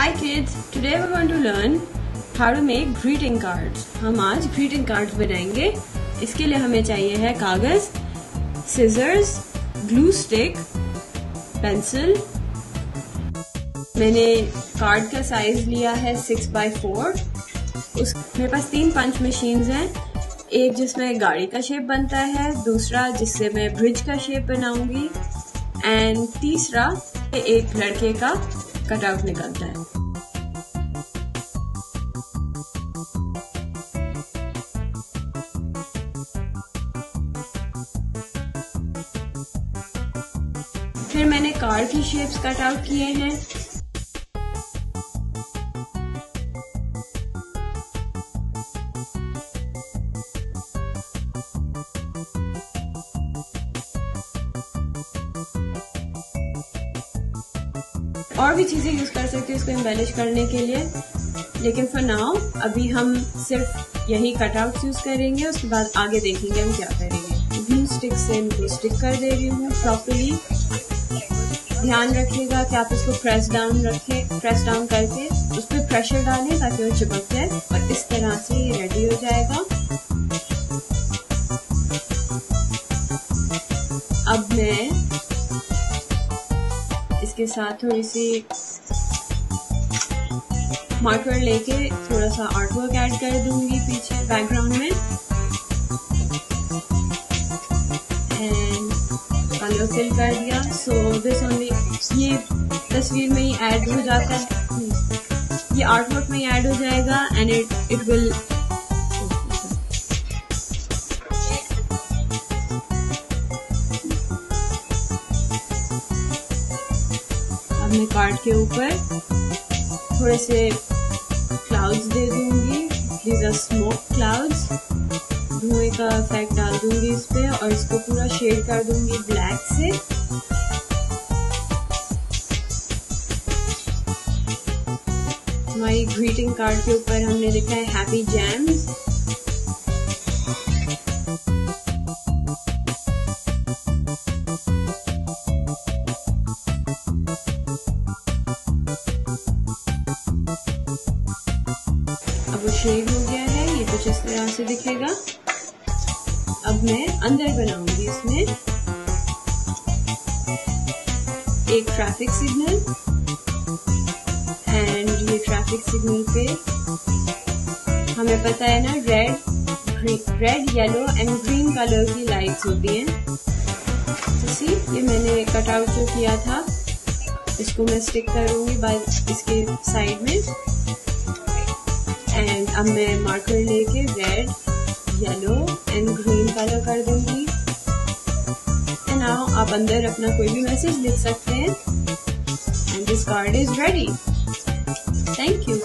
Hi kids, today we're going to learn how to make greeting cards. हम आज greeting cards बनाएंगे. इसके लिए हमें चाहिए है कागज, scissors, glue stick, pencil. मैंने कार्ड का साइज लिया है 6x4. मेरे पास 3 पंच मशीन्स हैं. एक जिसमें गाड़ी का शेप बनता है, दूसरा जिससे मैं ब्रिज का शेप बनाऊंगी, एंड तीसरा एक लड़के का कटआउट निकलता है. फिर मैंने कार की शेप्स कट आउट किए हैं. और भी चीजें यूज कर सकते हैं इसको एम्बेलिश करने के लिए, लेकिन फॉर नाउ अभी हम सिर्फ यही कटआउट्स यूज करेंगे. उसके बाद आगे देखेंगे हम क्या करेंगे. ग्लू स्टिक से इनको स्टिक कर दे रही हूँ प्रॉपर्ली. ध्यान रखिएगा कि आप इसको प्रेस डाउन करके उस पर प्रेशर डालें ताकि वो चिपक जाए, और इस तरह से ये रेडी हो जाएगा. अब मैं इसके साथ थोड़ी सी मार्कर लेके थोड़ा सा आर्ट वर्क ऐड कर दूंगी पीछे बैकग्राउंड में, एंड कलर फिल कर दिया. सो दिस ओनली, ये तस्वीर में ही ऐड हो जाता है, ये आर्ट वर्क में ही ऐड हो जाएगा, एंड इट विल. मैं कार्ड के ऊपर थोड़े से क्लाउड्स दे दूंगी. These are smoke clouds. धुएं का इफेक्ट डाल दूंगी इस पे, और इसको पूरा शेड कर दूंगी ब्लैक से. हमारी ग्रीटिंग कार्ड के ऊपर हमने लिखा है हैप्पी जैम्स. अब वो शेड हो गया है, ये कुछ इस तरह से दिखेगा. अब मैं अंदर बनाऊंगी इसमें एक ट्रैफिक सिग्नल, एंड ये ट्रैफिक सिग्नल पे हमें पता है ना, red yellow and green colour की लाइट्स होती हैं. तो सी, ये मैंने कटआउट जो किया था इसको मैं स्टिक करूंगी इसके साइड में, एंड अब मैं मार्कर लेके red, yellow and green colour कर दूंगी. एंड नाउ आप अंदर अपना कोई भी मैसेज लिख सकते हैं, and this card is ready. Thank you.